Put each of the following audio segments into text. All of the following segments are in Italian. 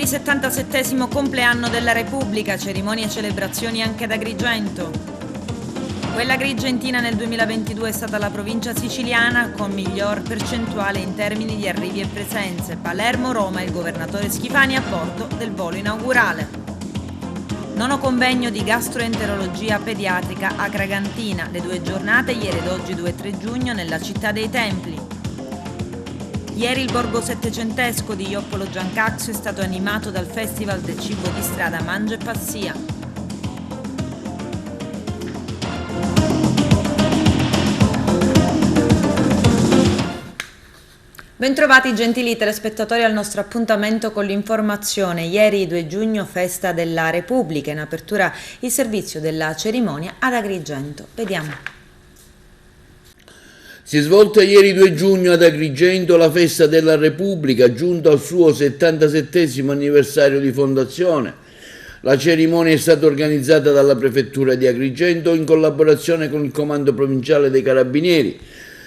Ieri 77° compleanno della Repubblica, cerimonie e celebrazioni anche ad Agrigento. Quella agrigentina nel 2022 è stata la provincia siciliana con miglior percentuale in termini di arrivi e presenze. Palermo-Roma, il governatore Schifani a bordo del volo inaugurale. Nono convegno di gastroenterologia pediatrica a Gragantina. Le 2 giornate, ieri ed oggi 2 e 3 giugno, nella città dei Templi. Ieri il borgo settecentesco di Ioppolo Giancazio è stato animato dal Festival del cibo di strada Mangia e Passia. Bentrovati gentili telespettatori al nostro appuntamento con l'informazione. Ieri 2 giugno, festa della Repubblica, in apertura il servizio della cerimonia ad Agrigento. Vediamo. Si è svolta ieri 2 giugno ad Agrigento la festa della Repubblica, giunto al suo 77° anniversario di fondazione. La cerimonia è stata organizzata dalla Prefettura di Agrigento in collaborazione con il Comando Provinciale dei Carabinieri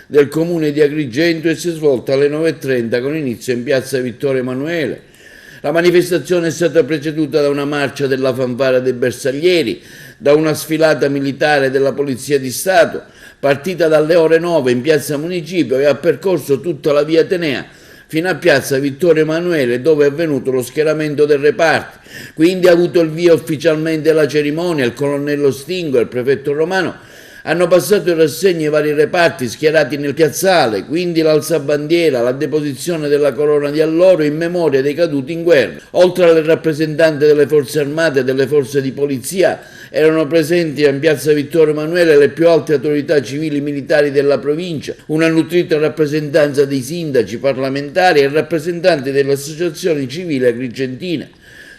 del Comune di Agrigento e si è svolta alle 9:30 con inizio in piazza Vittorio Emanuele. La manifestazione è stata preceduta da una marcia della fanfara dei bersaglieri, da una sfilata militare della Polizia di Stato, partita dalle ore 9 in piazza Municipio e ha percorso tutta la via Atenea fino a piazza Vittorio Emanuele, dove è avvenuto lo schieramento del reparti. Quindi ha avuto il via ufficialmente la cerimonia. Il colonnello Stingo e il prefetto Romano hanno passato in rassegna i vari reparti schierati nel piazzale, quindi l'alzabandiera, la deposizione della corona di alloro in memoria dei caduti in guerra. Oltre alle rappresentanti delle forze armate e delle forze di polizia, erano presenti in piazza Vittorio Emanuele le più alte autorità civili e militari della provincia, una nutrita rappresentanza dei sindaci, parlamentari e rappresentanti delle associazioni civili agrigentine.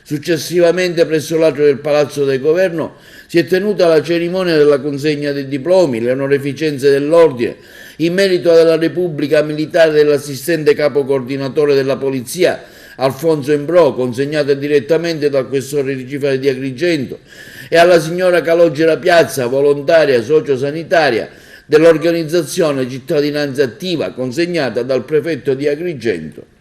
Successivamente, presso l'atrio del Palazzo del Governo, si è tenuta la cerimonia della consegna dei diplomi, le onorificenze dell'ordine, in merito alla Repubblica Militare dell'assistente capo coordinatore della Polizia, Alfonso Imbrò, consegnata direttamente dal questore regionale di Agrigento, e alla signora Calogera Piazza, volontaria sociosanitaria dell'organizzazione Cittadinanza Attiva, consegnata dal prefetto di Agrigento.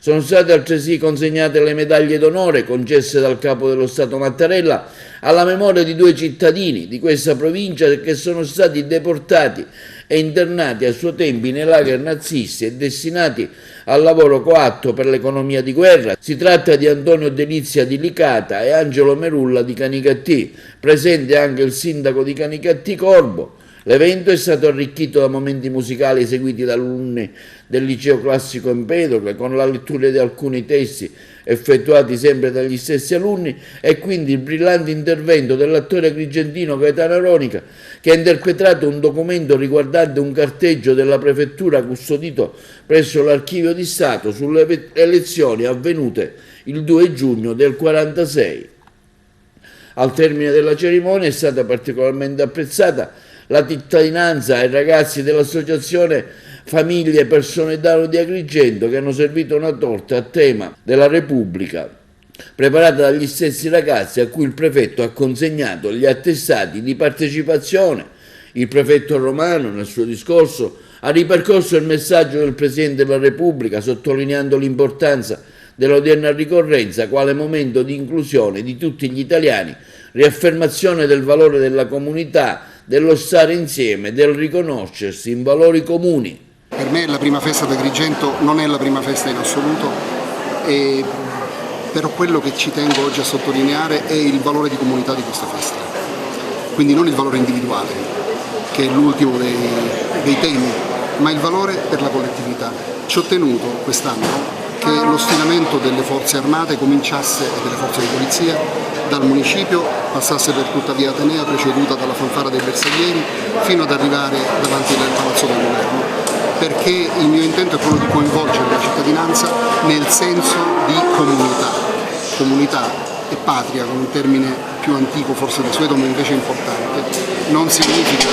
Sono state altresì consegnate le medaglie d'onore concesse dal capo dello Stato Mattarella alla memoria di 2 cittadini di questa provincia che sono stati deportati e internati a suo tempo nei lager nazisti e destinati al lavoro coatto per l'economia di guerra. Si tratta di Antonio Delizia di Licata e Angelo Merulla di Canicattì, presente anche il sindaco di Canicattì Corbo. L'evento è stato arricchito da momenti musicali eseguiti da alunni del liceo classico Empedocle, con la lettura di alcuni testi effettuati sempre dagli stessi alunni, e quindi il brillante intervento dell'attore agrigentino Gaetano Aronica, che ha interpretato un documento riguardante un carteggio della prefettura custodito presso l'Archivio di Stato sulle elezioni avvenute il 2 giugno del 1946. Al termine della cerimonia è stata particolarmente apprezzata la cittadinanza ai ragazzi dell'associazione Famiglie Persone Down di Agrigento, che hanno servito una torta a tema della Repubblica, preparata dagli stessi ragazzi, a cui il prefetto ha consegnato gli attestati di partecipazione. Il prefetto Romano, nel suo discorso, ha ripercorso il messaggio del Presidente della Repubblica, sottolineando l'importanza dell'odierna ricorrenza quale momento di inclusione di tutti gli italiani, riaffermazione del valore della comunità, dello stare insieme, del riconoscersi in valori comuni. Per me la prima festa d'Agrigento non è la prima festa in assoluto, però quello che ci tengo oggi a sottolineare è il valore di comunità di questa festa, quindi non il valore individuale, che è l'ultimo dei temi, ma il valore per la collettività. Ci ho tenuto quest'anno che lo sfinamento delle forze armate cominciasse, e delle forze di polizia, dal municipio, passasse per tutta via Atenea, preceduta dalla fanfara dei bersaglieri, fino ad arrivare davanti al Palazzo del Governo, perché il mio intento è quello di coinvolgere la cittadinanza nel senso di comunità e patria, con un termine più antico forse desueto ma invece importante. Non significa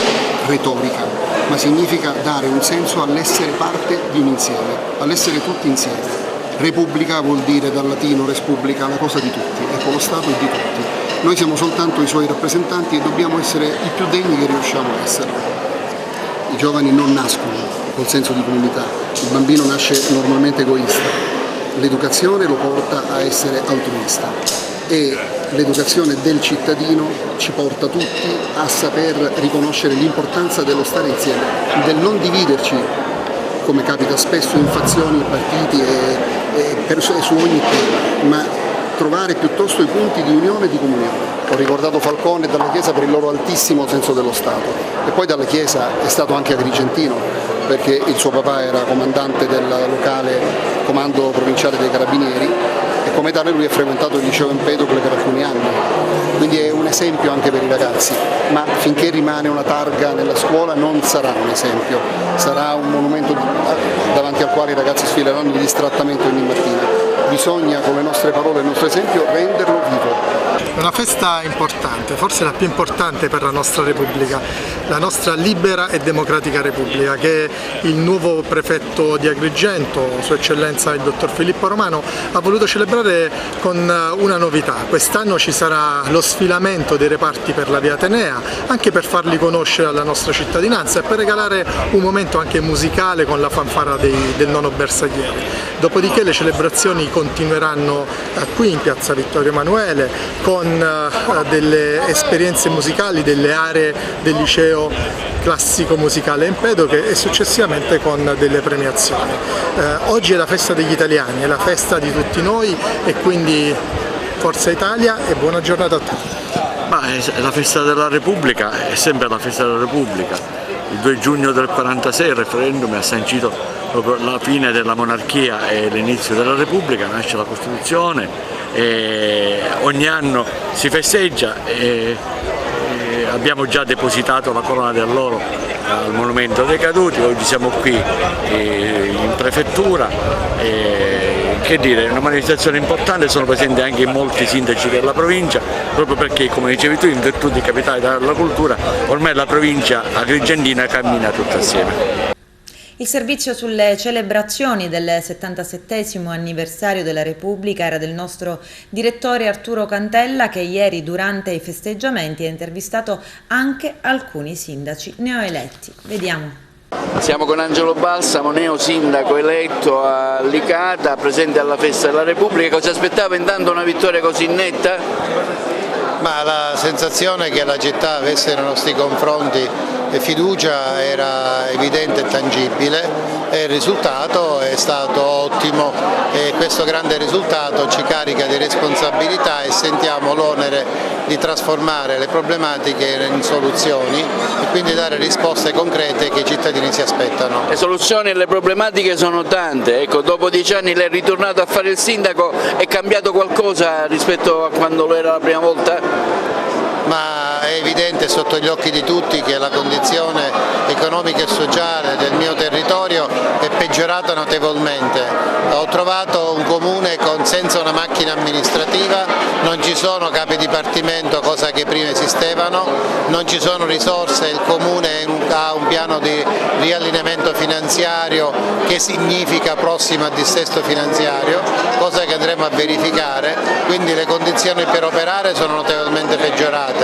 retorica, ma significa dare un senso all'essere parte di un insieme, all'essere tutti insieme. Repubblica vuol dire dal latino res publica, la cosa di tutti, ecco, lo Stato è di tutti. Noi siamo soltanto i suoi rappresentanti e dobbiamo essere i più degni che riusciamo a essere. I giovani non nascono col senso di comunità, il bambino nasce normalmente egoista, l'educazione lo porta a essere altruista e l'educazione del cittadino ci porta tutti a saper riconoscere l'importanza dello stare insieme, del non dividerci, come capita spesso in fazioni, partiti e su ogni tema, ma trovare piuttosto i punti di unione e di comunione. Ho ricordato Falcone e Dalla Chiesa per il loro altissimo senso dello Stato, e poi Dalla Chiesa è stato anche agrigentino, perché il suo papà era comandante del locale comando provinciale dei Carabinieri e come tale lui ha frequentato il liceo Empedocle per alcuni anni, quindi è un esempio anche per i ragazzi, ma finché rimane una targa nella scuola non sarà un esempio, sarà un monumento davanti al quale i ragazzi sfileranno distrattamente ogni mattina. Bisogna con le nostre parole e il nostro esempio renderlo vivo. È una festa importante, forse la più importante per la nostra Repubblica, la nostra libera e democratica Repubblica, che il nuovo prefetto di Agrigento, Sua Eccellenza il dottor Filippo Romano, ha voluto celebrare con una novità. Quest'anno ci sarà lo sfilamento dei reparti per la via Atenea, anche per farli conoscere alla nostra cittadinanza e per regalare un momento anche musicale con la fanfara del nono Bersaglieri. Dopodiché le celebrazioni continueranno qui in piazza Vittorio Emanuele con delle esperienze musicali delle aree del liceo classico musicale Empedocle e successivamente con delle premiazioni. Oggi è la festa degli italiani, è la festa di tutti noi e quindi Forza Italia e buona giornata a tutti. La festa della Repubblica è sempre la festa della Repubblica. Il 2 giugno del 1946 il referendum ha sancito proprio la fine della monarchia e l'inizio della Repubblica, nasce la Costituzione e ogni anno si festeggia e abbiamo già depositato la corona d'alloro al Monumento dei Caduti, oggi siamo qui in prefettura. Che dire, è una manifestazione importante, sono presenti anche molti sindaci della provincia, proprio perché, come dicevi tu, in virtù di capitale della cultura, ormai la provincia agrigentina cammina tutta assieme. Il servizio sulle celebrazioni del 77° anniversario della Repubblica era del nostro direttore Arturo Cantella, che ieri durante i festeggiamenti ha intervistato anche alcuni sindaci neoeletti. Vediamo. Siamo con Angelo Balsamo, neo sindaco eletto a Licata, presente alla festa della Repubblica. Cosa aspettava intanto una vittoria così netta? Ma la sensazione che la città avesse nei nostri confronti fiducia era evidente e tangibile e il risultato è stato ottimo e questo grande risultato ci carica di responsabilità e sentiamo l'onere di trasformare le problematiche in soluzioni e quindi dare risposte concrete che i cittadini si aspettano. Le soluzioni e le problematiche sono tante, ecco, dopo 10 anni lei è ritornato a fare il sindaco, è cambiato qualcosa rispetto a quando lo era la prima volta? Ma è evidente sotto gli occhi di tutti che la condizione economica e sociale del mio territorio è peggiorata notevolmente. Ho trovato un comune senza una macchina amministrativa, non ci sono capi dipartimento, cosa che prima esistevano, non ci sono risorse, il comune ha un piano di riallineamento finanziario che significa prossimo a dissesto finanziario, cosa che andremo a verificare, quindi le condizioni per operare sono notevolmente peggiorate.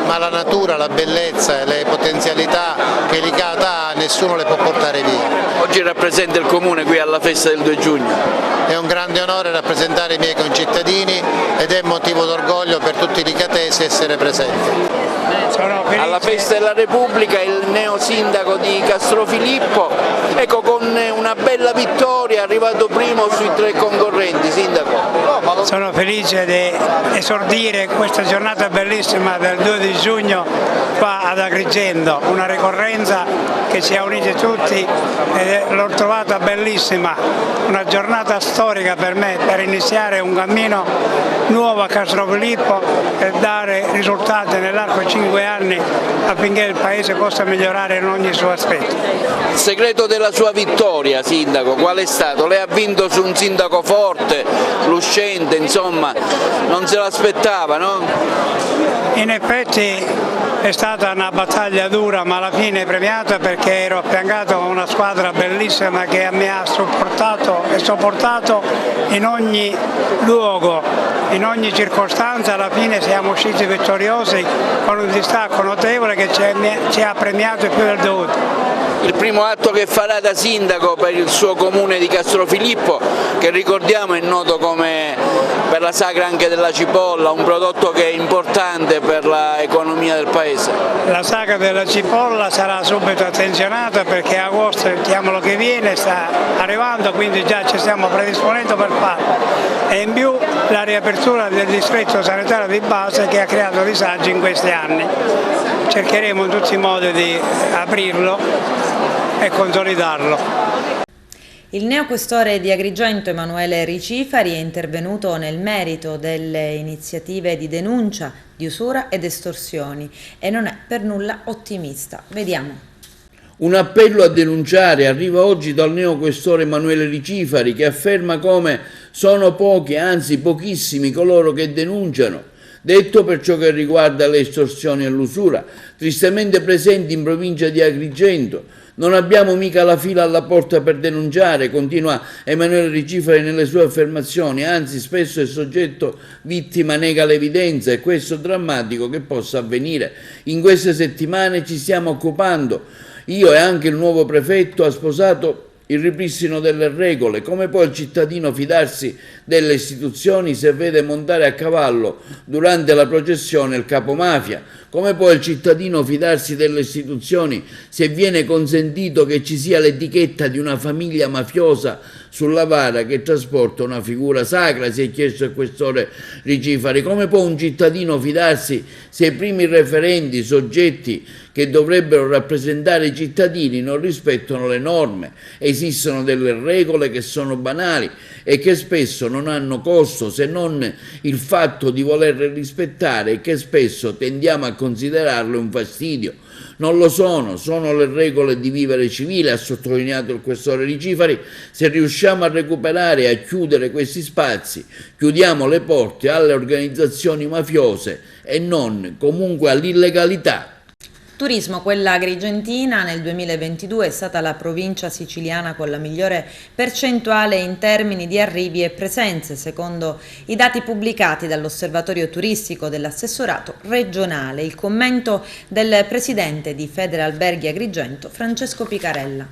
Ma la natura, la bellezza e le potenzialità che Licata ha nessuno le può portare via. Oggi rappresenta il comune qui alla festa del 2 giugno. È un grande onore rappresentare i miei concittadini ed è motivo d'orgoglio per tutti i licatesi essere presenti. Alla festa della Repubblica il neo sindaco di Castrofilippo, ecco, con una bella vittoria, è arrivato primo sui 3 concorrenti. Sindaco. Sono felice di esordire questa giornata bellissima del 2 di giugno qua ad Agrigento, una ricorrenza che ci ha uniti tutti e l'ho trovata bellissima, una giornata storica per me, per iniziare un cammino nuovo a Castrofilippo e dare risultati nell'arco di 5 anni affinché il Paese possa migliorare in ogni suo aspetto. Il segreto della sua vittoria, sindaco, qual è stato? Lei ha vinto su un sindaco forte, lucente, insomma, non se l'aspettava, no? In effetti è stata una battaglia dura ma alla fine premiata perché ero affiancato a una squadra bellissima che mi ha supportato e sopportato in ogni luogo, in ogni circostanza. Alla fine siamo usciti vittoriosi con un distacco notevole che ci ha premiato più del dovuto. il primo atto che farà da sindaco per il suo comune di Castrofilippo, che ricordiamo è noto come per la sagra anche della cipolla, un prodotto che è importante per l'economia del paese. La sagra della cipolla sarà subito attenzionata perché agosto, chiamalo che viene, sta arrivando, quindi già ci stiamo predisponendo per farlo. E in più la riapertura del distretto sanitario di base che ha creato disagi in questi anni. Cercheremo in tutti i modi di aprirlo e consolidarlo. Il neoquestore di Agrigento Emanuele Ricifari è intervenuto nel merito delle iniziative di denuncia di usura ed estorsioni e non è per nulla ottimista. Vediamo. Un appello a denunciare arriva oggi dal neoquestore Emanuele Ricifari, che afferma come sono pochi, anzi pochissimi, coloro che denunciano. Detto per ciò che riguarda le estorsioni e l'usura, tristemente presenti in provincia di Agrigento. Non abbiamo mica la fila alla porta per denunciare, continua Emanuele Ricifari nelle sue affermazioni, anzi spesso il soggetto vittima nega l'evidenza e questo è drammatico che possa avvenire. In queste settimane ci stiamo occupando, io e anche il nuovo prefetto ha sposato il ripristino delle regole. Come può il cittadino fidarsi delle istituzioni se vede montare a cavallo durante la processione il capomafia? Come può il cittadino fidarsi delle istituzioni se viene consentito che ci sia l'etichetta di una famiglia mafiosa sulla vara che trasporta una figura sacra? Si è chiesto il questore Ricifari. Come può un cittadino fidarsi se i primi referenti, soggetti che dovrebbero rappresentare i cittadini, non rispettano le norme? Esistono delle regole che sono banali e che spesso non hanno costo se non il fatto di volerle rispettare e che spesso tendiamo a considerarle un fastidio. Non lo sono, sono le regole di vivere civile, ha sottolineato il questore Ricifari. Se riusciamo a recuperare e a chiudere questi spazi, chiudiamo le porte alle organizzazioni mafiose e non comunque all'illegalità. Turismo, quella agrigentina nel 2022 è stata la provincia siciliana con la migliore percentuale in termini di arrivi e presenze, secondo i dati pubblicati dall'Osservatorio Turistico dell'Assessorato regionale. Il commento del presidente di Federalberghi Agrigento, Francesco Picarella.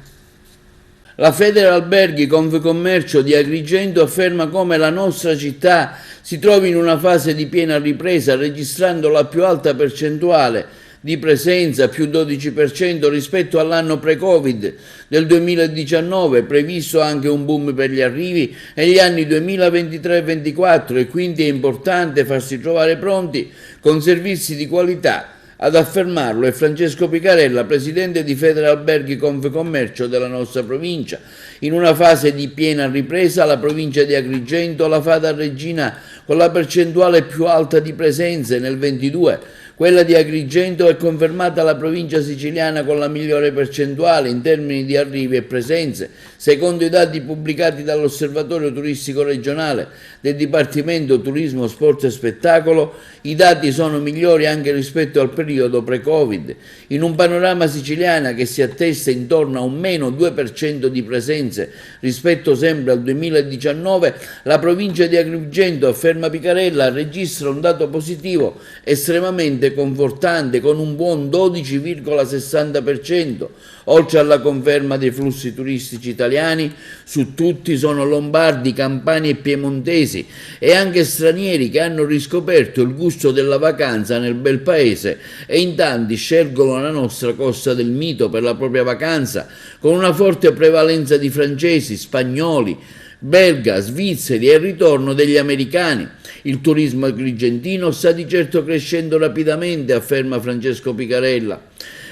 La Federalberghi Confcommercio di Agrigento afferma come la nostra città si trovi in una fase di piena ripresa, registrando la più alta percentuale di presenza, più 12% rispetto all'anno pre-Covid del 2019, previsto anche un boom per gli arrivi negli anni 2023 e 2024 e quindi è importante farsi trovare pronti con servizi di qualità. Ad affermarlo è Francesco Picarella, presidente di Federalberghi Confcommercio della nostra provincia. In una fase di piena ripresa la provincia di Agrigento la fa da regina con la percentuale più alta di presenze nel 2022. Quella di Agrigento è confermata la provincia siciliana con la migliore percentuale in termini di arrivi e presenze, secondo i dati pubblicati dall'Osservatorio Turistico Regionale del Dipartimento Turismo, Sport e Spettacolo. I dati sono migliori anche rispetto al periodo pre-Covid. In un panorama siciliano che si attesta intorno a un meno 2% di presenze rispetto sempre al 2019, la provincia di Agrigento, afferma Picarella, registra un dato positivo estremamente confortante con un buon 12,60%. Oltre alla conferma dei flussi turistici italiani, su tutti sono lombardi, campani e piemontesi e anche stranieri che hanno riscoperto il gusto della vacanza nel bel paese e in tanti scelgono la nostra Costa del Mito per la propria vacanza, con una forte prevalenza di francesi, spagnoli, belga, svizzeri e il ritorno degli americani. Il turismo agrigentino sta di certo crescendo rapidamente, afferma Francesco Picarella,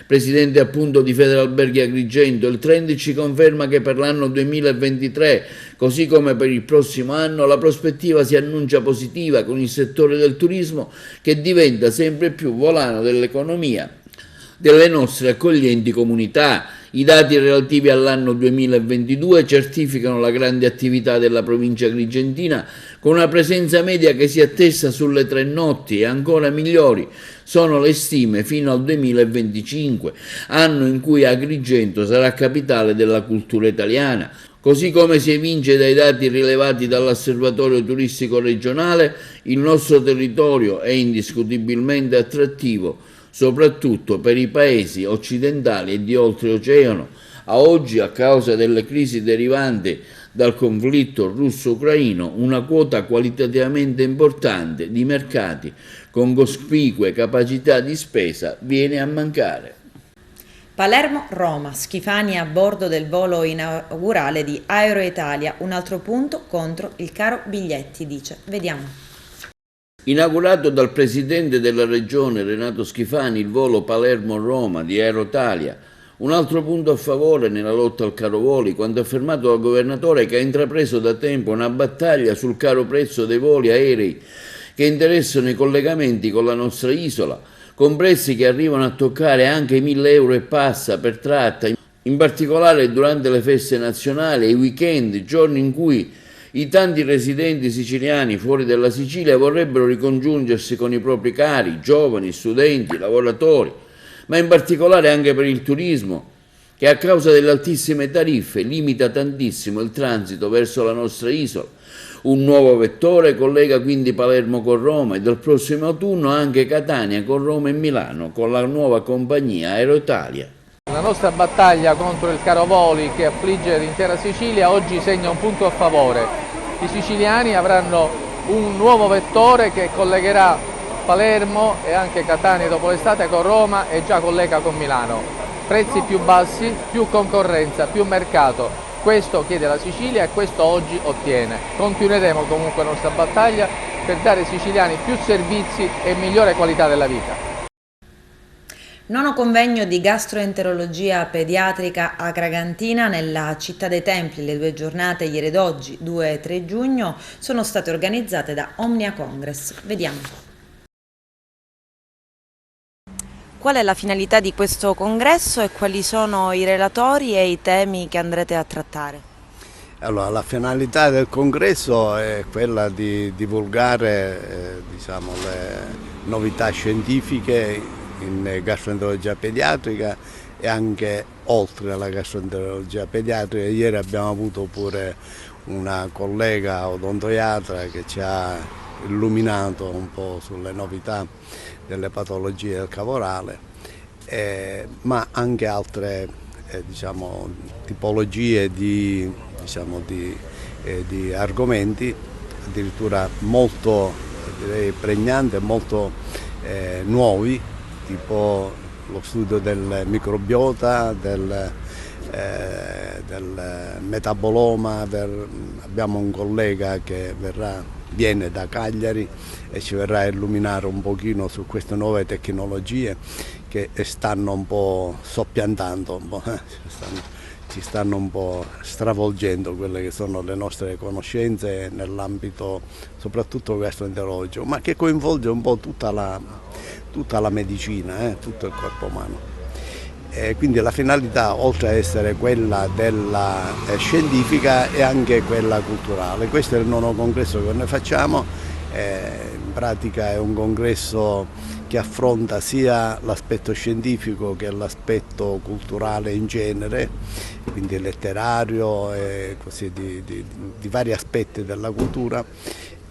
presidente appunto di Federalberghi Agrigento. Il trend ci conferma che per l'anno 2023, così come per il prossimo anno, la prospettiva si annuncia positiva con il settore del turismo che diventa sempre più volano dell'economia delle nostre accoglienti comunità. I dati relativi all'anno 2022 certificano la grande attività della provincia agrigentina con una presenza media che si attesta sulle 3 notti e ancora migliori sono le stime fino al 2025, anno in cui Agrigento sarà capitale della cultura italiana. Così come si evince dai dati rilevati dall'Osservatorio Turistico Regionale, il nostro territorio è indiscutibilmente attrattivo soprattutto per i paesi occidentali e di oltreoceano, A oggi, a causa delle crisi derivanti dal conflitto russo-ucraino, una quota qualitativamente importante di mercati con cospicue capacità di spesa viene a mancare. Palermo-Roma, Schifani a bordo del volo inaugurale di Aeroitalia, un altro punto contro il caro biglietti, dice. Vediamo. Inaugurato dal presidente della regione Renato Schifani il volo Palermo-Roma di Aeroitalia, un altro punto a favore nella lotta al caro voli, quando affermato dal governatore che ha intrapreso da tempo una battaglia sul caro prezzo dei voli aerei che interessano i collegamenti con la nostra isola, con prezzi che arrivano a toccare anche i 1.000 euro e passa per tratta, in particolare durante le feste nazionali e i weekend, giorni in cui i tanti residenti siciliani fuori dalla Sicilia vorrebbero ricongiungersi con i propri cari, giovani, studenti, lavoratori, ma in particolare anche per il turismo, che a causa delle altissime tariffe limita tantissimo il transito verso la nostra isola. Un nuovo vettore collega quindi Palermo con Roma e dal prossimo autunno anche Catania con Roma e Milano con la nuova compagnia Aeroitalia. La nostra battaglia contro il caro voli che affligge l'intera Sicilia oggi segna un punto a favore. I siciliani avranno un nuovo vettore che collegherà Palermo e anche Catania dopo l'estate con Roma e già collega con Milano. Prezzi più bassi, più concorrenza, più mercato. Questo chiede la Sicilia e questo oggi ottiene. Continueremo comunque la nostra battaglia per dare ai siciliani più servizi e migliore qualità della vita. Nono convegno di gastroenterologia pediatrica a Gragantina nella Città dei Templi. Le 2 giornate, ieri ed oggi, 2 e 3 giugno, sono state organizzate da Omnia Congress. Vediamo. Qual è la finalità di questo congresso e quali sono i relatori e i temi che andrete a trattare? Allora, la finalità del congresso è quella di divulgare diciamo, le novità scientifiche in gastroenterologia pediatrica e anche oltre alla gastroenterologia pediatrica. Ieri abbiamo avuto pure una collega odontoiatra che ci ha illuminato un po' sulle novità delle patologie del cavo orale, ma anche altre diciamo, tipologie di argomenti addirittura molto direi, pregnanti e molto nuovi, tipo lo studio del microbiota, del metaboloma. Abbiamo un collega che viene da Cagliari e ci verrà a illuminare un pochino su queste nuove tecnologie che stanno un po' soppiantando, ci stanno un po' stravolgendo quelle che sono le nostre conoscenze nell'ambito soprattutto gastroenterologico, ma che coinvolge un po' tutta la medicina, tutto il corpo umano. Quindi la finalità, oltre a essere quella della scientifica, è anche quella culturale. Questo è il nono congresso che noi facciamo, in pratica è un congresso che affronta sia l'aspetto scientifico che l'aspetto culturale in genere, quindi letterario e così di vari aspetti della cultura,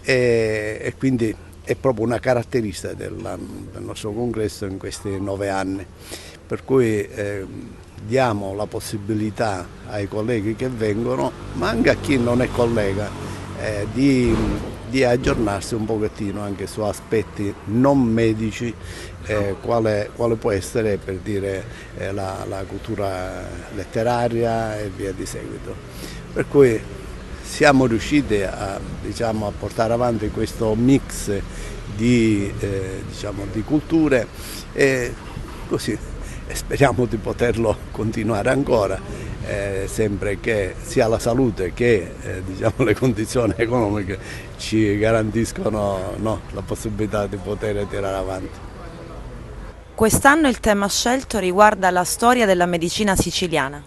e quindi è proprio una caratteristica del nostro congresso in questi 9 anni. Per cui diamo la possibilità ai colleghi che vengono, ma anche a chi non è collega, di aggiornarsi un pochettino anche su aspetti non medici, quale può essere per dire la cultura letteraria e via di seguito. Per cui siamo riusciti a portare avanti questo mix di culture e così. Speriamo di poterlo continuare ancora, sempre che sia la salute che le condizioni economiche ci garantiscono la possibilità di poter tirare avanti. Quest'anno il tema scelto riguarda la storia della medicina siciliana.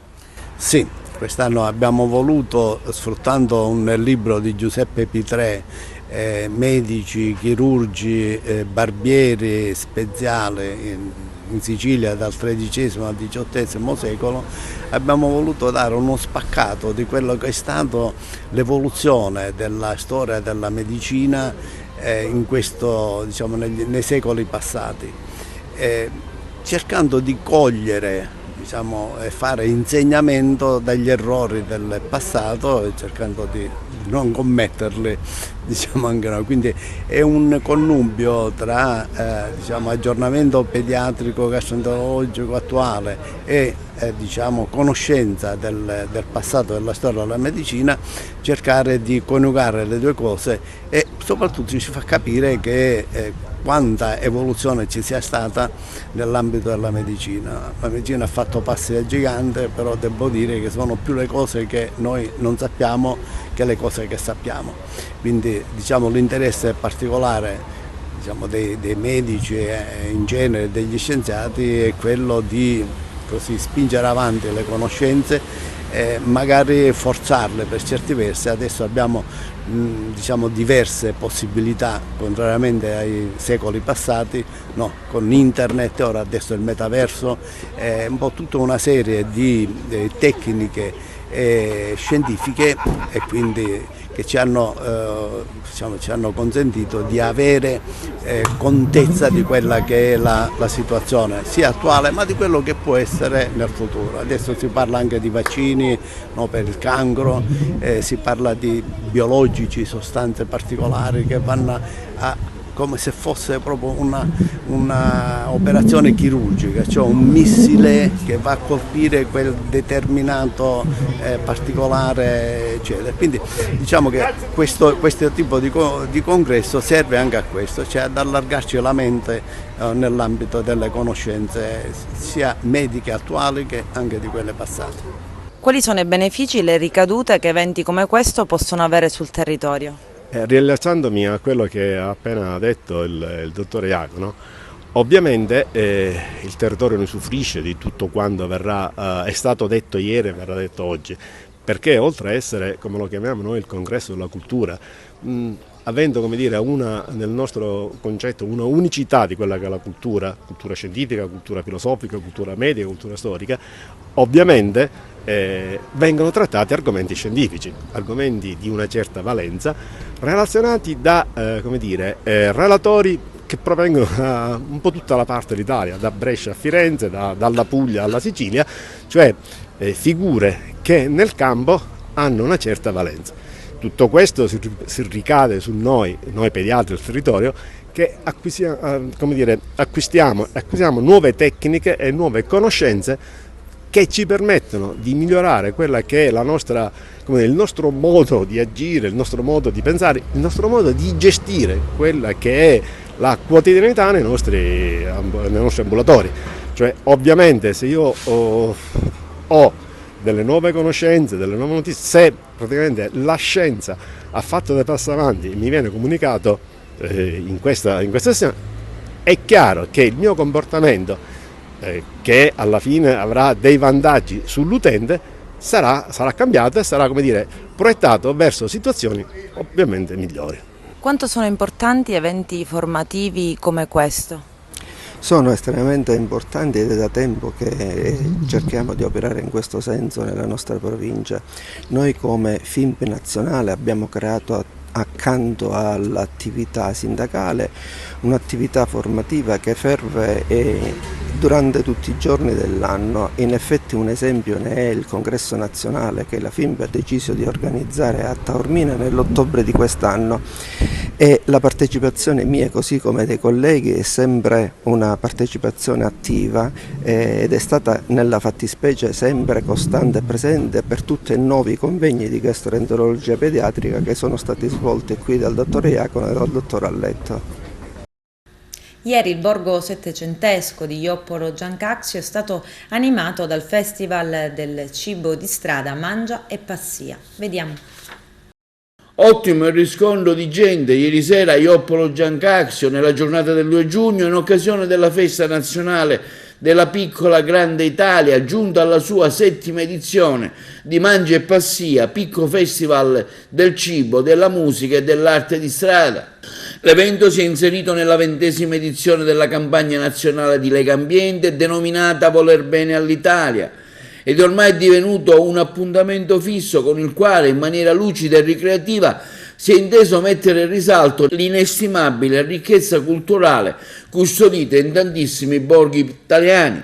Sì, quest'anno abbiamo voluto, sfruttando un libro di Giuseppe Pitrè, medici, chirurgi, barbieri, speziali in Sicilia dal XIII al XVIII secolo, abbiamo voluto dare uno spaccato di quello che è stato l'evoluzione della storia della medicina nei secoli passati, cercando di cogliere fare insegnamento dagli errori del passato e cercando di non commetterli, anche noi. Quindi è un connubio tra aggiornamento pediatrico gastroenterologico attuale e conoscenza del passato della storia della medicina, cercare di coniugare le due cose e soprattutto ci fa capire che quanta evoluzione ci sia stata nell'ambito della medicina. La medicina ha fatto passi da gigante, però devo dire che sono più le cose che noi non sappiamo che le cose che sappiamo. Quindi l'interesse particolare dei medici e in genere degli scienziati è quello di spingere avanti le conoscenze e magari forzarle per certi versi. Adesso abbiamo diverse possibilità, contrariamente ai secoli passati, con internet, ora adesso il metaverso, un po' tutta una serie di tecniche scientifiche e quindi che ci hanno consentito di avere contezza di quella che è la situazione sia attuale ma di quello che può essere nel futuro. Adesso si parla anche di vaccini per il cancro, si parla di biologici, sostanze particolari che vanno come se fosse proprio una operazione chirurgica, cioè un missile che va a colpire quel determinato particolare eccetera. Quindi che questo tipo di congresso serve anche a questo, cioè ad allargarci la mente nell'ambito delle conoscenze sia mediche attuali che anche di quelle passate. Quali sono i benefici e le ricadute che eventi come questo possono avere sul territorio? Riallacciandomi a quello che ha appena detto il dottore Iacono, ovviamente il territorio ne soffrisce di tutto quanto è stato detto ieri e verrà detto oggi, perché oltre a essere, come lo chiamiamo noi, il congresso della cultura, avendo nel nostro concetto una unicità di quella che è la cultura scientifica, cultura filosofica, cultura medica, cultura storica, ovviamente vengono trattati argomenti scientifici, argomenti di una certa valenza, relazionati da relatori che provengono da un po' tutta la parte d'Italia, da Brescia a Firenze, dalla Puglia alla Sicilia, cioè figure che nel campo hanno una certa valenza. Tutto questo si ricade su noi pediatri del territorio, che acquisiamo nuove tecniche e nuove conoscenze che ci permettono di migliorare quella che è il nostro modo di agire, il nostro modo di pensare, il nostro modo di gestire quella che è la quotidianità nei nostri ambulatori. Cioè, ovviamente se io ho delle nuove conoscenze, delle nuove notizie, se praticamente la scienza ha fatto dei passi avanti e mi viene comunicato in questa sessione, è chiaro che il mio comportamento, che alla fine avrà dei vantaggi sull'utente, sarà cambiato e sarà proiettato verso situazioni ovviamente migliori. Quanto sono importanti eventi formativi come questo? Sono estremamente importanti ed è da tempo che cerchiamo di operare in questo senso nella nostra provincia. Noi come FIMP nazionale abbiamo creato accanto all'attività sindacale un'attività formativa che ferve durante tutti i giorni dell'anno. In effetti un esempio ne è il congresso nazionale che la FIMP ha deciso di organizzare a Taormina nell'ottobre di quest'anno, e la partecipazione mia così come dei colleghi è sempre una partecipazione attiva ed è stata nella fattispecie sempre costante e presente per tutti i nuovi convegni di gastroenterologia pediatrica che sono stati svolti qui dal dottor Iacono e dal dottor Alletto. Ieri il borgo settecentesco di Ioppolo Giancazio è stato animato dal Festival del cibo di strada Mangia e Passia. Vediamo. Ottimo il riscontro di gente ieri sera a Ioppolo Giancazio nella giornata del 2 giugno in occasione della festa nazionale della piccola grande Italia, giunta alla sua 7ª edizione di Mangia e Passia, picco festival del cibo, della musica e dell'arte di strada. L'evento si è inserito nella 20ª edizione della campagna nazionale di Lega Ambiente denominata Voler Bene all'Italia, ed è ormai divenuto un appuntamento fisso con il quale in maniera lucida e ricreativa si è inteso mettere in risalto l'inestimabile ricchezza culturale custodita in tantissimi borghi italiani,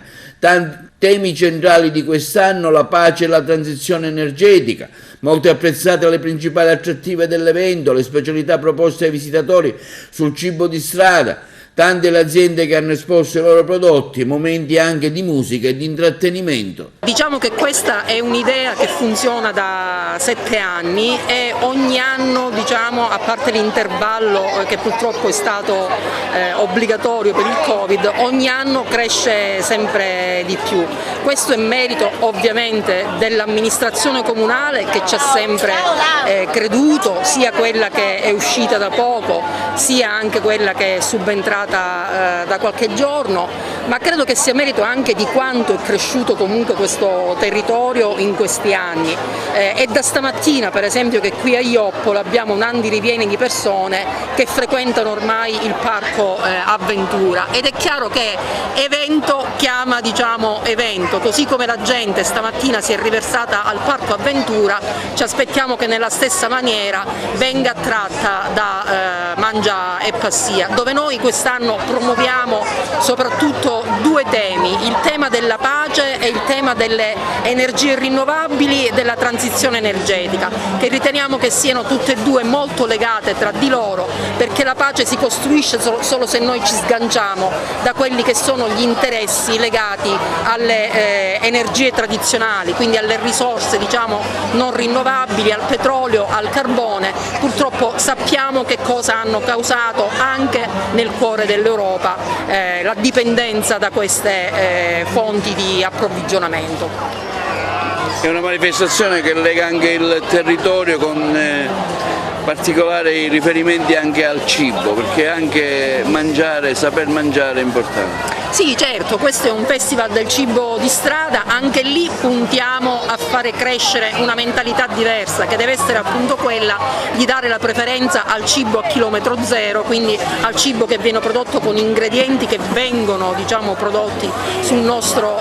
Temi centrali di quest'anno: la pace e la transizione energetica. Molto apprezzate le principali attrattive dell'evento, le specialità proposte ai visitatori sul cibo di strada, tante le aziende che hanno esposto i loro prodotti, momenti anche di musica e di intrattenimento. Diciamo che questa è un'idea che funziona da 7 anni e ogni anno, diciamo, a parte l'intervallo che purtroppo è stato obbligatorio per il Covid, ogni anno cresce sempre di più. Questo è merito ovviamente dell'amministrazione comunale che ci ha sempre creduto, sia quella che è uscita da poco, sia anche quella che è subentrata da qualche giorno, ma credo che sia merito anche di quanto è cresciuto comunque questo territorio in questi anni. È da stamattina, per esempio, che qui a Ioppolo abbiamo un andirivieni di persone che frequentano ormai il parco Avventura, ed è chiaro che evento chiama, diciamo, evento, così come la gente stamattina si è riversata al parco Avventura, ci aspettiamo che nella stessa maniera venga attratta da Mangia e Passia, dove noi quest'anno promuoviamo soprattutto 2 temi: il tema della pace e il tema delle energie rinnovabili e della transizione energetica, che riteniamo che siano tutte e 2 molto legate tra di loro, perché la pace si costruisce solo se noi ci sganciamo da quelli che sono gli interessi legati alle energie tradizionali, quindi alle risorse, diciamo, non rinnovabili, al petrolio, al carbone. Purtroppo sappiamo che cosa hanno causato anche nel cuore dell'Europa, la dipendenza da queste fonti di approvvigionamento. È una manifestazione che lega anche il territorio con particolari riferimenti anche al cibo, perché anche mangiare, saper mangiare è importante. Sì, certo, questo è un festival del cibo di strada, anche lì puntiamo a fare crescere una mentalità diversa, che deve essere appunto quella di dare la preferenza al cibo a chilometro zero, quindi al cibo che viene prodotto con ingredienti che vengono, diciamo, prodotti sul nostro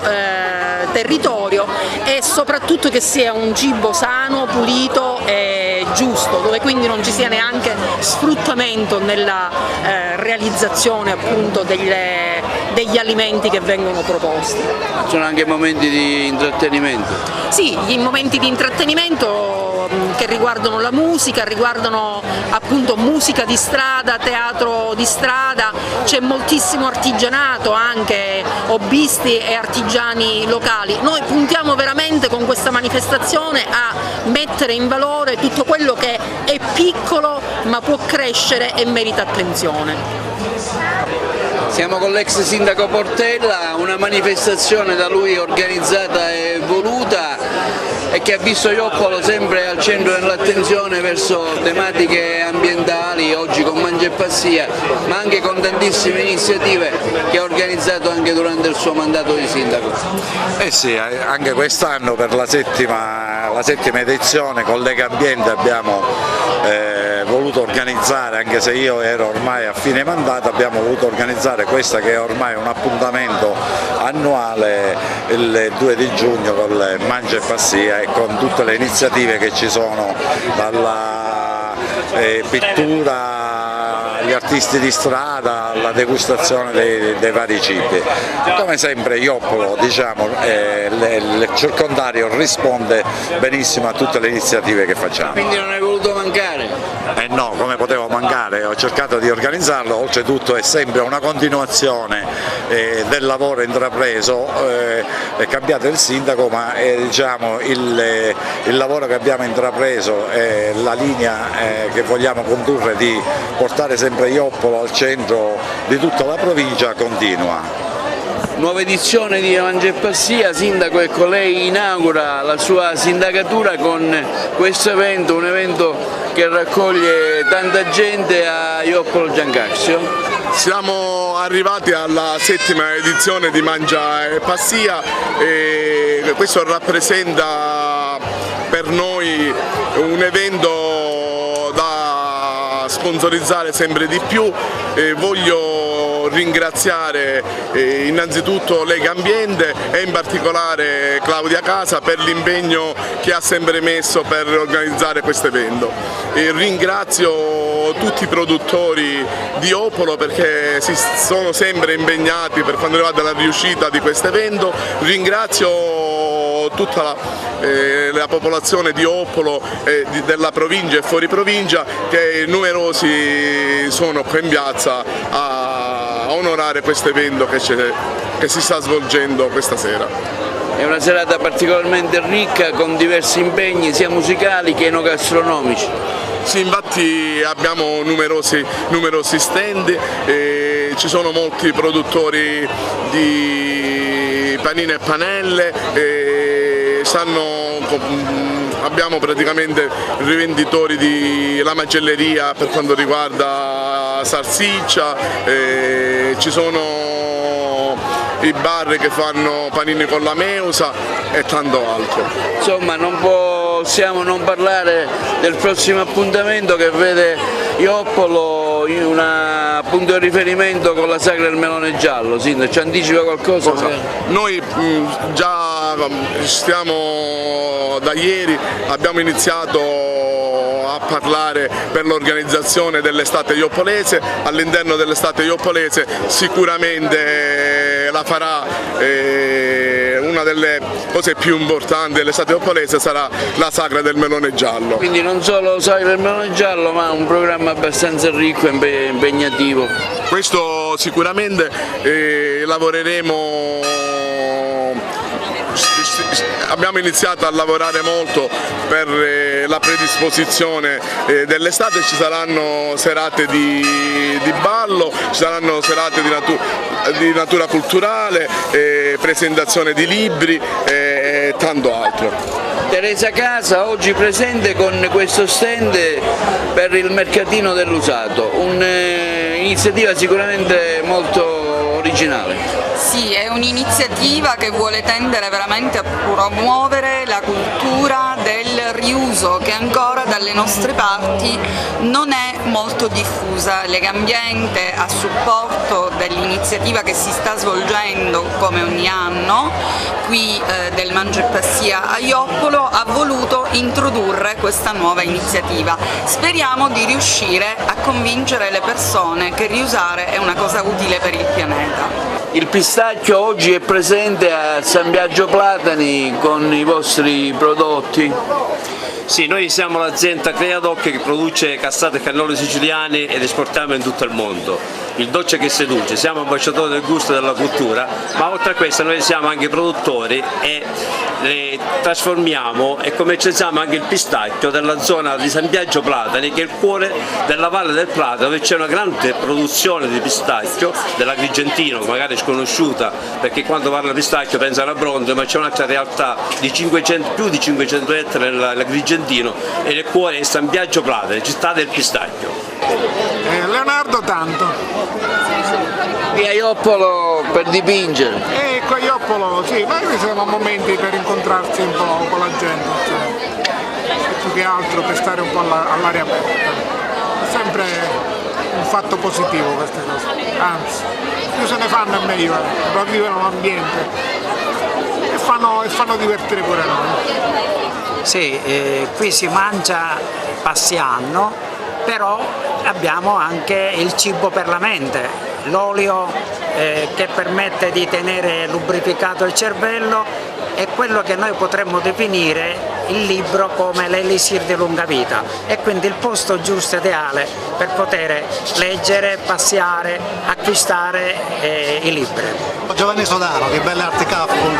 territorio, e soprattutto che sia un cibo sano, pulito e giusto, dove quindi non ci sia neanche sfruttamento nella realizzazione appunto degli alimenti che vengono proposti. Sono anche momenti di intrattenimento? Sì, gli momenti di intrattenimento che riguardano la musica, riguardano appunto musica di strada, teatro di strada, c'è moltissimo artigianato, anche hobbisti e artigiani locali. Noi puntiamo veramente con questa manifestazione a mettere in valore tutto quello che è piccolo ma può crescere e merita attenzione. Siamo con l'ex sindaco Portella, una manifestazione da lui organizzata e voluta e che ha visto Ioppolo sempre al centro dell'attenzione verso tematiche ambientali, oggi con Mangia e Passia, ma anche con tantissime iniziative che ha organizzato anche durante il suo mandato di sindaco. Eh sì, anche quest'anno per la settima edizione con Lega Ambiente abbiamo voluto organizzare, anche se io ero ormai a fine mandato, abbiamo voluto organizzare questa che è ormai un appuntamento annuale il 2 di giugno con le Mangia e Passia e con tutte le iniziative che ci sono, dalla pittura, gli artisti di strada, la degustazione dei vari cibi. Come sempre Ioppolo, diciamo, il circondario risponde benissimo a tutte le iniziative che facciamo. Quindi non hai voluto mancare? No, come potevo mancare, ho cercato di organizzarlo, oltretutto è sempre una continuazione del lavoro intrapreso, è cambiato il sindaco, ma diciamo, il lavoro che abbiamo intrapreso, la linea che vogliamo condurre di portare sempre Ioppolo al centro di tutta la provincia continua. Nuova edizione di Mangia e Passia, sindaco, ecco, lei inaugura la sua sindacatura con questo evento, un evento che raccoglie tanta gente a Ioppolo Giancasio. Siamo arrivati alla 7ª edizione di Mangia e Passia e questo rappresenta per noi un evento da sponsorizzare sempre di più. Voglio ringraziare innanzitutto Lega Ambiente e in particolare Claudia Casa per l'impegno che ha sempre messo per organizzare questo evento. Ringrazio tutti i produttori di Oppolo perché si sono sempre impegnati per quanto riguarda la riuscita di questo evento. Ringrazio tutta la popolazione di Oppolo, della provincia e fuori provincia, che numerosi sono qui in piazza a onorare questo evento che si sta svolgendo questa sera. È una serata particolarmente ricca con diversi impegni sia musicali che enogastronomici. Sì, infatti abbiamo numerosi stand, ci sono molti produttori di panini e panelle, abbiamo praticamente rivenditori della macelleria per quanto riguarda salsiccia, ci sono i bar che fanno panini con la meusa e tanto altro. Insomma, non possiamo non parlare del prossimo appuntamento che vede Ioppolo in un punto di riferimento con la Sagra del Melone Giallo. Sindaco, ci anticipa qualcosa? Noi già da ieri abbiamo iniziato a parlare per l'organizzazione dell'estate ioppolese. All'interno dell'estate ioppolese sicuramente la farà una delle cose più importanti dell'estate ioppolese sarà la Sagra del Melone Giallo. Quindi non solo Sagra del Melone Giallo, ma un programma abbastanza ricco e impegnativo. Questo sicuramente lavoreremo. Abbiamo iniziato a lavorare molto per la predisposizione dell'estate, ci saranno serate di ballo, ci saranno serate di natura culturale, presentazione di libri e tanto altro. Teresa Casa oggi presente con questo stand per il mercatino dell'usato, un'iniziativa sicuramente molto originale. Sì, è un'iniziativa che vuole tendere veramente a promuovere la cultura del riuso che ancora dalle nostre parti non è molto diffusa. Lega Ambiente, a supporto dell'iniziativa che si sta svolgendo come ogni anno qui del Mangia e Passia a Ioppolo, ha voluto introdurre questa nuova iniziativa. Speriamo di riuscire a convincere le persone che riusare è una cosa utile per il pianeta. Il pistacchio oggi è presente a San Biagio Platani con i vostri prodotti? Sì, noi siamo l'azienda Creadoc che produce cassate e cannoli siciliani ed esportiamo in tutto il mondo. Il dolce che seduce, siamo ambasciatori del gusto e della cultura, ma oltre a questo noi siamo anche produttori e trasformiamo e commercializziamo anche il pistacchio della zona di San Biagio Platani, che è il cuore della Valle del Prato, dove c'è una grande produzione di pistacchio dell'Agrigentino, magari sconosciuta perché quando parla di pistacchio pensano a Bronzo, ma c'è un'altra realtà di più di 500 ettari nell'Agrigentino e nel cuore è San Biagio Platani, città del pistacchio. Leonardo Tanto. Qui a Ioppolo per dipingere? Qui a Ioppolo sì, ma qui sono momenti per incontrarsi un po' con la gente, più che altro per stare un po' all'aria aperta. È sempre un fatto positivo queste cose, anzi, più se ne fanno è meglio, ravvivano l'ambiente e fanno divertire pure noi. Sì, qui si mangia passiano, però abbiamo anche il cibo per la mente, l'olio che permette di tenere lubrificato il cervello è quello che noi potremmo definire il libro come l'elisir di lunga vita, e quindi il posto giusto ideale per poter leggere, passiare, acquistare i libri. Giovanni Sodano, di Belle Arti Capo con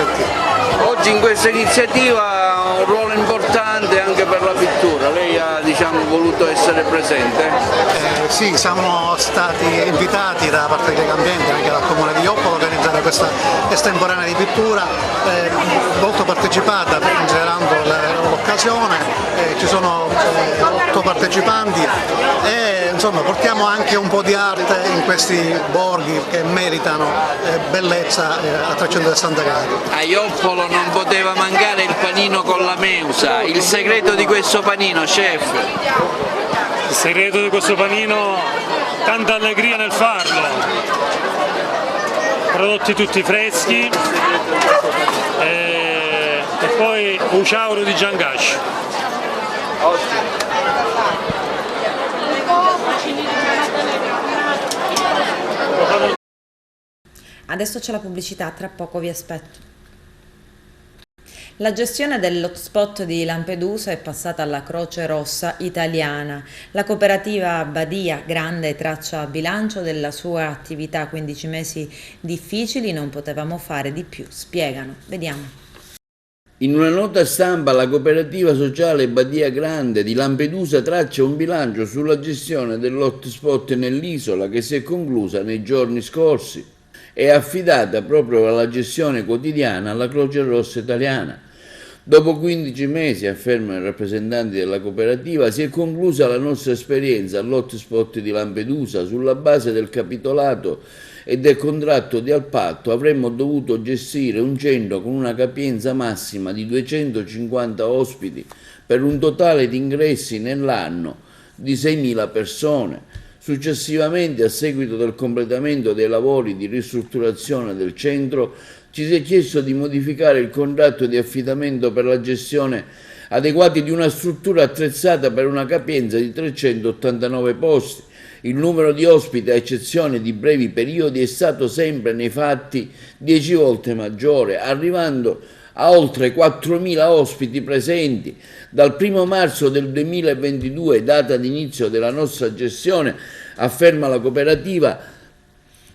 Oggi in questa iniziativa ha un ruolo importante anche per la pittura, lei ha voluto essere presente? Sì, siamo stati invitati da parte di Lega Ambiente, anche dal Comune di Ioppolo, a organizzare questa estemporanea di pittura molto partecipata, considerando l'occasione, ci sono 8 partecipanti e insomma portiamo anche un po' di arte in questi borghi che meritano bellezza a 360 gradi. A Ioppolo non poteva mancare il panino con la meusa, il segreto di questo panino, chef? Il segreto di questo panino tanta allegria nel farlo, prodotti tutti freschi e poi un ciauro di Giangash. Adesso c'è la pubblicità, tra poco vi aspetto. La gestione dell'hotspot di Lampedusa è passata alla Croce Rossa italiana. La cooperativa Badia Grande traccia bilancio della sua attività, 15 mesi difficili, non potevamo fare di più, spiegano. Vediamo. In una nota stampa la cooperativa sociale Badia Grande di Lampedusa traccia un bilancio sulla gestione dell'hotspot nell'isola che si è conclusa nei giorni scorsi. È affidata proprio alla gestione quotidiana alla Croce Rossa italiana. Dopo 15 mesi, affermano i rappresentanti della cooperativa, si è conclusa la nostra esperienza all'hotspot di Lampedusa. Sulla base del capitolato e del contratto di appalto avremmo dovuto gestire un centro con una capienza massima di 250 ospiti per un totale di ingressi nell'anno di 6.000 persone. Successivamente, a seguito del completamento dei lavori di ristrutturazione del centro, ci si è chiesto di modificare il contratto di affidamento per la gestione adeguati di una struttura attrezzata per una capienza di 389 posti. Il numero di ospiti, a eccezione di brevi periodi, è stato sempre nei fatti 10 volte maggiore, arrivando a oltre 4.000 ospiti presenti. Dal 1 marzo del 2022, data di inizio della nostra gestione, afferma la cooperativa,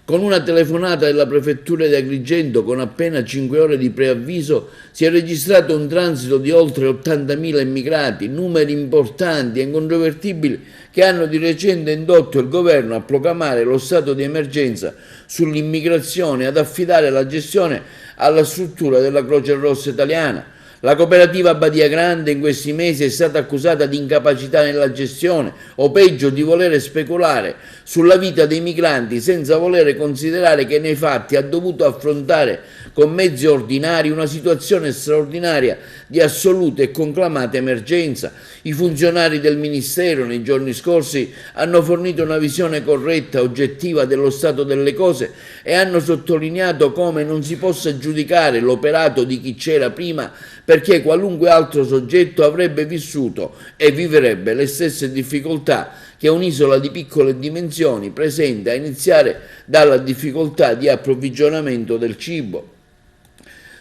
con una telefonata della prefettura di Agrigento con appena 5 ore di preavviso si è registrato un transito di oltre 80.000 immigrati, numeri importanti e incontrovertibili che hanno di recente indotto il governo a proclamare lo stato di emergenza sull'immigrazione e ad affidare la gestione alla struttura della Croce Rossa italiana. La cooperativa Badia Grande in questi mesi è stata accusata di incapacità nella gestione o peggio di volere speculare sulla vita dei migranti senza volere considerare che nei fatti ha dovuto affrontare con mezzi ordinari una situazione straordinaria di assoluta e conclamata emergenza. I funzionari del Ministero nei giorni scorsi hanno fornito una visione corretta e oggettiva dello stato delle cose e hanno sottolineato come non si possa giudicare l'operato di chi c'era prima perché qualunque altro soggetto avrebbe vissuto e vivrebbe le stesse difficoltà che un'isola di piccole dimensioni presenta, a iniziare dalla difficoltà di approvvigionamento del cibo.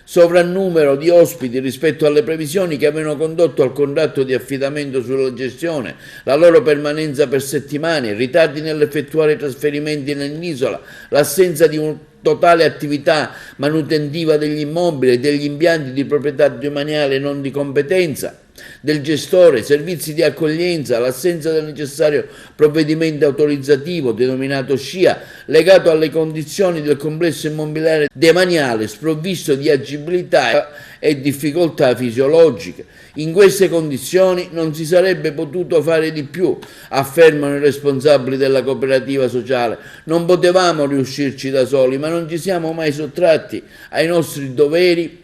Sovrannumero di ospiti rispetto alle previsioni che avevano condotto al contratto di affidamento sulla gestione, la loro permanenza per settimane, ritardi nell'effettuare i trasferimenti nell'isola, l'assenza di un totale attività manutentiva degli immobili e degli impianti di proprietà demaniale non di competenza del gestore, servizi di accoglienza, l'assenza del necessario provvedimento autorizzativo denominato SCIA, legato alle condizioni del complesso immobiliare demaniale sprovvisto di agibilità e difficoltà fisiologiche. In queste condizioni non si sarebbe potuto fare di più, affermano i responsabili della cooperativa sociale. Non potevamo riuscirci da soli, ma non ci siamo mai sottratti ai nostri doveri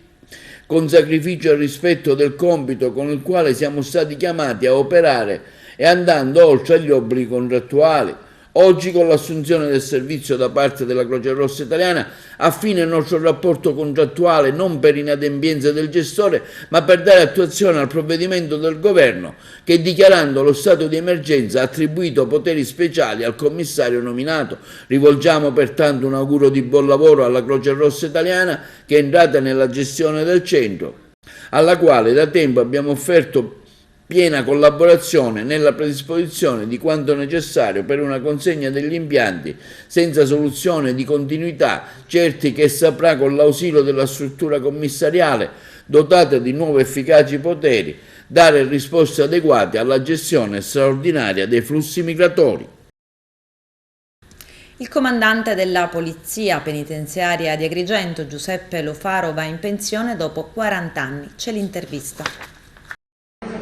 con sacrificio e rispetto del compito con il quale siamo stati chiamati a operare e andando oltre agli obblighi contrattuali. Oggi, con l'assunzione del servizio da parte della Croce Rossa italiana, affine il nostro rapporto contrattuale non per inadempienza del gestore, ma per dare attuazione al provvedimento del governo che, dichiarando lo stato di emergenza, ha attribuito poteri speciali al commissario nominato. Rivolgiamo pertanto un augurio di buon lavoro alla Croce Rossa italiana che è entrata nella gestione del centro, alla quale da tempo abbiamo offerto piena collaborazione nella predisposizione di quanto necessario per una consegna degli impianti senza soluzione di continuità, certi che saprà, con l'ausilio della struttura commissariale dotata di nuovi efficaci poteri, dare risposte adeguate alla gestione straordinaria dei flussi migratori. Il comandante della Polizia Penitenziaria di Agrigento, Giuseppe Lofaro, va in pensione dopo 40 anni. C'è l'intervista.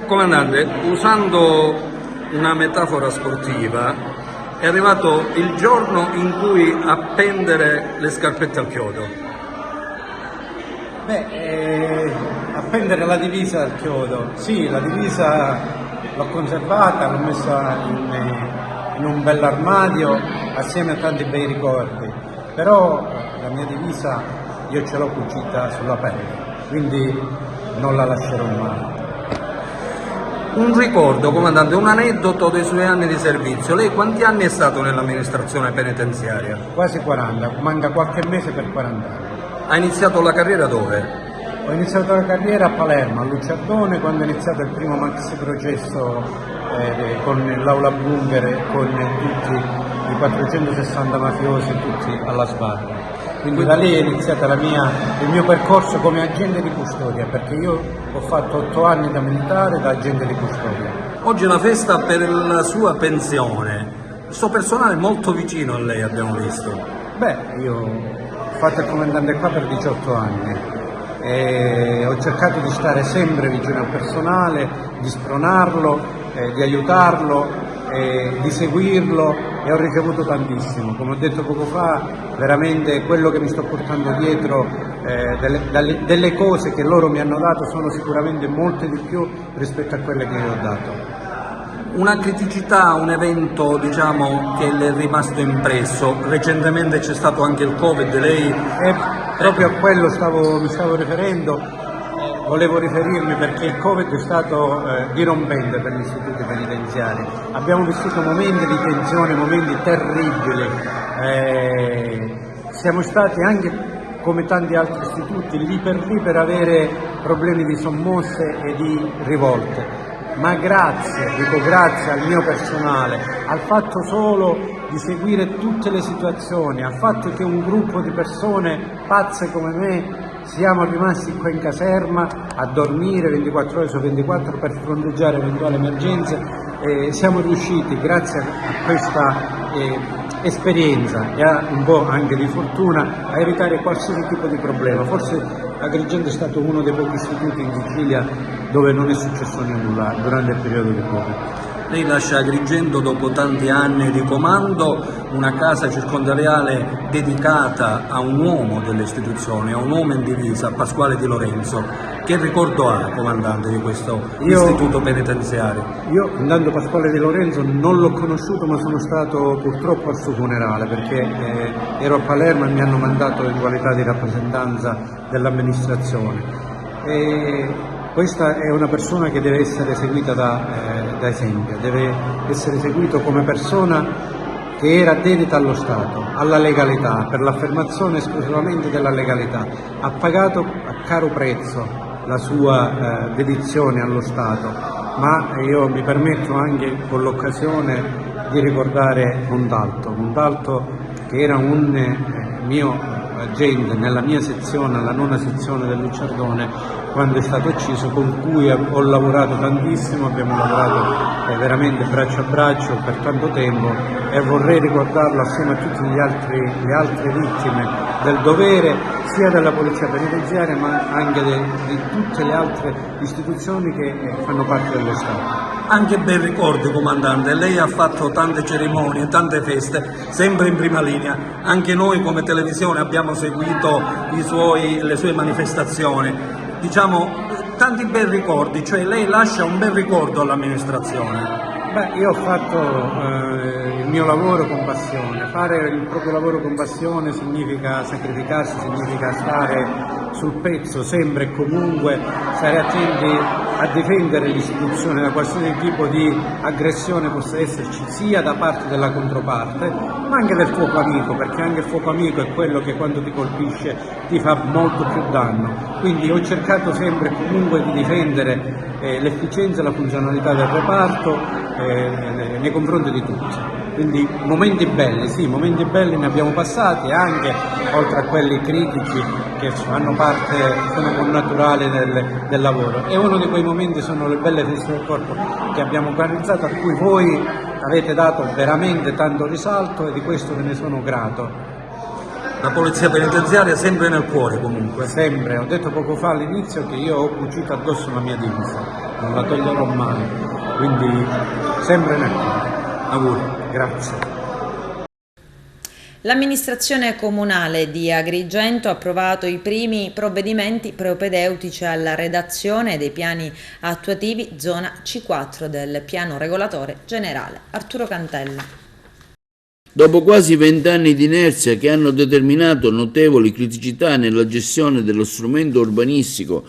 Comandante, usando una metafora sportiva, è arrivato il giorno in cui appendere le scarpette al chiodo. Appendere la divisa al chiodo. Sì, la divisa l'ho conservata, l'ho messa in un bell'armadio assieme a tanti bei ricordi, però la mia divisa io ce l'ho cucita sulla pelle, quindi non la lascerò mai. Un ricordo, comandante, un aneddoto dei suoi anni di servizio. Lei quanti anni è stato nell'amministrazione penitenziaria? Quasi 40, manca qualche mese per 40 anni. Ha iniziato la carriera dove? Ho iniziato la carriera a Palermo, a Luciardone, quando è iniziato il primo maxi processo con l'Aula Bunker e con tutti i 460 mafiosi, tutti alla sbarra. Quindi da lì è iniziata il mio percorso come agente di custodia, perché io ho fatto 8 anni da militare, da agente di custodia. Oggi è una festa per la sua pensione. Il suo personale è molto vicino a lei, abbiamo visto. Beh, io ho fatto il comandante qua per 18 anni. E ho cercato di stare sempre vicino al personale, di spronarlo, di aiutarlo, di seguirlo, e ho ricevuto tantissimo. Come ho detto poco fa, veramente quello che mi sto portando dietro, delle cose che loro mi hanno dato, sono sicuramente molte di più rispetto a quelle che io ho dato. Una criticità, un evento che le è rimasto impresso, recentemente c'è stato anche il Covid, lei... Proprio a quello mi stavo riferendo, volevo riferirmi perché il Covid è stato dirompente per gli istituti penitenziari. Abbiamo vissuto momenti di tensione, momenti terribili, siamo stati anche come tanti altri istituti lì per avere problemi di sommosse e di rivolte. Ma dico grazie al mio personale, al fatto solo di seguire tutte le situazioni, al fatto che un gruppo di persone pazze come me siamo rimasti qua in caserma a dormire 24 ore su 24 per fronteggiare eventuali emergenze, siamo riusciti, grazie a questa esperienza e a un po' anche di fortuna, a evitare qualsiasi tipo di problema. Forse Agrigento è stato uno dei pochi istituti in Sicilia dove non è successo nulla durante il periodo di Covid. Lei lascia Agrigento dopo tanti anni di comando, una casa circondariale dedicata a un uomo delle istituzioni, a un uomo in divisa, Pasquale Di Lorenzo. Che ricordo ha, comandante, di questo istituto penitenziario? Io, andando Pasquale Di Lorenzo, non l'ho conosciuto, ma sono stato purtroppo al suo funerale, perché ero a Palermo e mi hanno mandato in qualità di rappresentanza dell'amministrazione. Questa è una persona che deve essere seguita da esempio, deve essere seguito come persona che era dedita allo Stato, alla legalità, per l'affermazione esclusivamente della legalità. Ha pagato a caro prezzo la sua dedizione allo Stato, ma io mi permetto anche con l'occasione di ricordare Montalto che era un mio agente nella mia sezione, la 9ª sezione del Luciardone, quando è stato ucciso, con cui ho lavorato tantissimo, abbiamo lavorato veramente braccio a braccio per tanto tempo, e vorrei ricordarlo assieme a tutte le altre vittime del dovere, sia della Polizia Penitenziaria ma anche di tutte le altre istituzioni che fanno parte dello Stato. Anche bei ricordi, comandante, lei ha fatto tante cerimonie, tante feste, sempre in prima linea. Anche noi come televisione abbiamo seguito le sue manifestazioni. Tanti bei ricordi, cioè lei lascia un bel ricordo all'amministrazione. Beh, io ho fatto il mio lavoro con passione. Fare il proprio lavoro con passione significa sacrificarsi, significa stare sul pezzo sempre e comunque, stare attenti a difendere l'istituzione da qualsiasi tipo di aggressione possa esserci, sia da parte della controparte ma anche del fuoco amico, perché anche il fuoco amico è quello che quando ti colpisce ti fa molto più danno. Quindi ho cercato sempre comunque di difendere l'efficienza e la funzionalità del reparto nei confronti di tutti. Quindi momenti belli, sì, momenti belli ne abbiamo passati, anche oltre a quelli critici che fanno parte, sono connaturali del lavoro. E uno di quei momenti sono le belle feste del corpo che abbiamo organizzato, a cui voi avete dato veramente tanto risalto, e di questo ve ne sono grato. La Polizia Penitenziaria è sempre nel cuore comunque. Sempre, ho detto poco fa all'inizio che io ho cucito addosso la mia divisa, non la toglierò mai, quindi sempre nel cuore. Auguri. Grazie. L'amministrazione comunale di Agrigento ha approvato i primi provvedimenti propedeutici alla redazione dei piani attuativi zona C4 del piano regolatore generale. Arturo Cantella. Dopo quasi 20 anni di inerzia che hanno determinato notevoli criticità nella gestione dello strumento urbanistico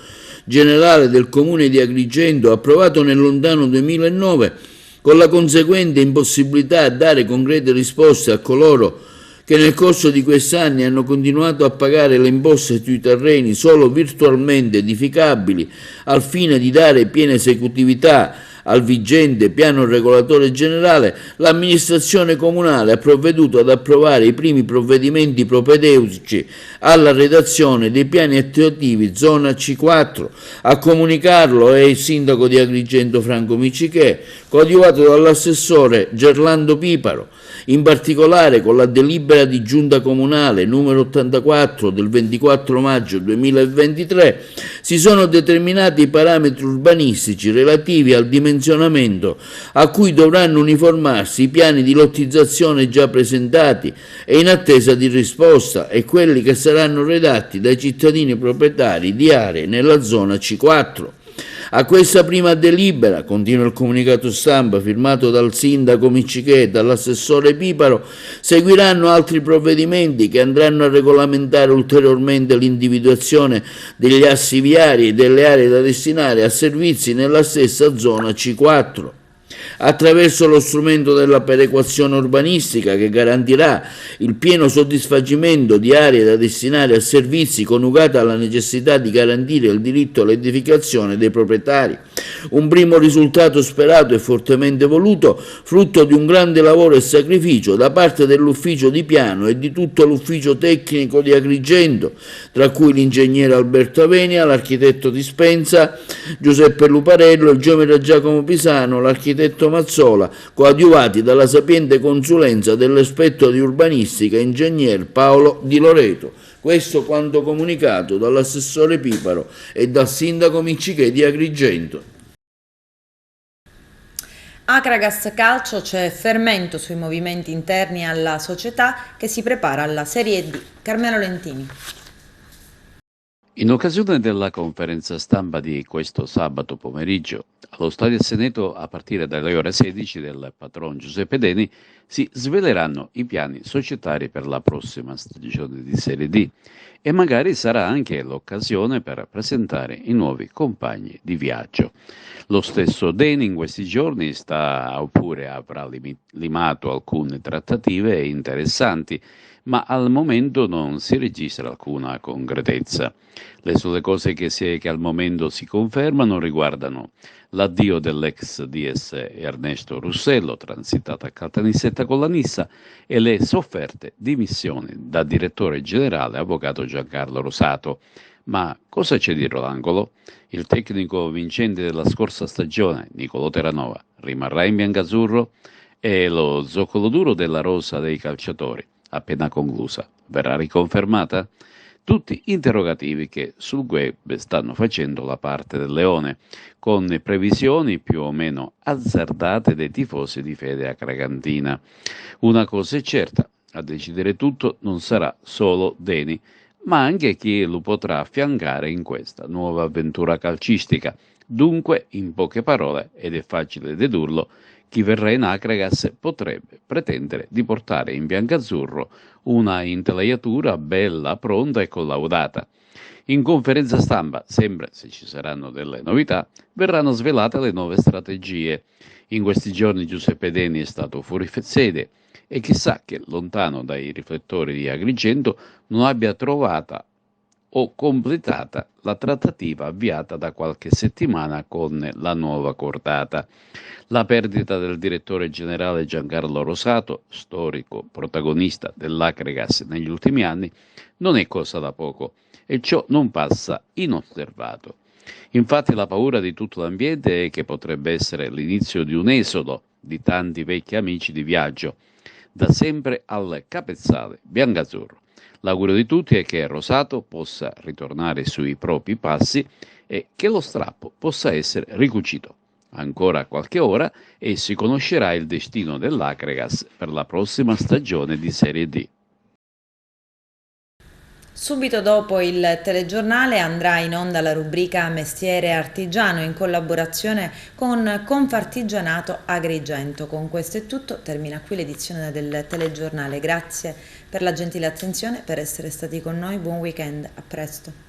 generale del comune di Agrigento, approvato nel lontano 2009, con la conseguente impossibilità a dare concrete risposte a coloro che nel corso di questi anni hanno continuato a pagare le imposte sui terreni solo virtualmente edificabili, al fine di dare piena esecutività al vigente piano regolatore generale, l'amministrazione comunale ha provveduto ad approvare i primi provvedimenti propedeutici alla redazione dei piani attuativi zona C4. A comunicarlo è il sindaco di Agrigento Franco Miccichè, coadiuvato dall'assessore Gerlando Piparo. In particolare, con la delibera di giunta comunale numero 84 del 24 maggio 2023 si sono determinati i parametri urbanistici relativi al dimensionamento a cui dovranno uniformarsi i piani di lottizzazione già presentati e in attesa di risposta e quelli che saranno redatti dai cittadini proprietari di aree nella zona C4. A questa prima delibera, continua il comunicato stampa firmato dal sindaco Miccichè e dall'assessore Piparo, seguiranno altri provvedimenti che andranno a regolamentare ulteriormente l'individuazione degli assi viari e delle aree da destinare a servizi nella stessa zona C4. Attraverso lo strumento della perequazione urbanistica che garantirà il pieno soddisfacimento di aree da destinare a servizi coniugata alla necessità di garantire il diritto all'edificazione dei proprietari. Un primo risultato sperato e fortemente voluto, frutto di un grande lavoro e sacrificio da parte dell'ufficio di piano e di tutto l'ufficio tecnico di Agrigento, tra cui l'ingegnere Alberto Avenia, l'architetto Dispensa, Giuseppe Luparello, il geometra Giacomo Pisano, l'architetto Mazzola, coadiuvati dalla sapiente consulenza dell'esperto di urbanistica ingegner Paolo Di Loreto. Questo quanto comunicato dall'assessore Piparo e dal sindaco Miccichè di Agrigento. Akragas Calcio, c'è fermento sui movimenti interni alla società che si prepara alla Serie D. Carmelo Lentini. In occasione della conferenza stampa di questo sabato pomeriggio, allo Stadio Seneto a partire dalle ore 16 del patron Giuseppe Deni si sveleranno i piani societari per la prossima stagione di Serie D e magari sarà anche l'occasione per presentare i nuovi compagni di viaggio. Lo stesso Deni in questi giorni avrà limato alcune trattative interessanti, ma al momento non si registra alcuna concretezza. Le sole cose che al momento si confermano riguardano l'addio dell'ex DS Ernesto Russello, transitato a Caltanissetta con la Nissa, e le sofferte dimissioni da direttore generale avvocato Giancarlo Rosato. Ma cosa c'è dietro l'angolo? Il tecnico vincente della scorsa stagione, Nicolò Terranova, rimarrà in biancazzurro e lo zoccolo duro della rosa dei calciatori, appena conclusa, verrà riconfermata? Tutti interrogativi che sul web stanno facendo la parte del leone, con previsioni più o meno azzardate dei tifosi di fede acragantina. Una cosa è certa, a decidere tutto non sarà solo Deni, ma anche chi lo potrà affiancare in questa nuova avventura calcistica. Dunque, in poche parole, ed è facile dedurlo, chi verrà in Akragas potrebbe pretendere di portare in biancazzurro una intelaiatura bella, pronta e collaudata. In conferenza stampa, sempre se ci saranno delle novità, verranno svelate le nuove strategie. In questi giorni Giuseppe Deni è stato fuori sede e chissà che, lontano dai riflettori di Agrigento, non abbia trovata o completata la trattativa avviata da qualche settimana con la nuova cordata. La perdita del direttore generale Giancarlo Rosato, storico protagonista dell'Akragas negli ultimi anni, non è cosa da poco e ciò non passa inosservato. Infatti la paura di tutto l'ambiente è che potrebbe essere l'inizio di un esodo di tanti vecchi amici di viaggio, da sempre al capezzale biancazzurro. L'augurio di tutti è che Rosato possa ritornare sui propri passi e che lo strappo possa essere ricucito. Ancora qualche ora e si conoscerà il destino dell'Akragas per la prossima stagione di Serie D. Subito dopo il telegiornale andrà in onda la rubrica Mestiere Artigiano in collaborazione con Confartigianato Agrigento. Con questo è tutto, termina qui l'edizione del telegiornale. Grazie per la gentile attenzione, per essere stati con noi, buon weekend, a presto.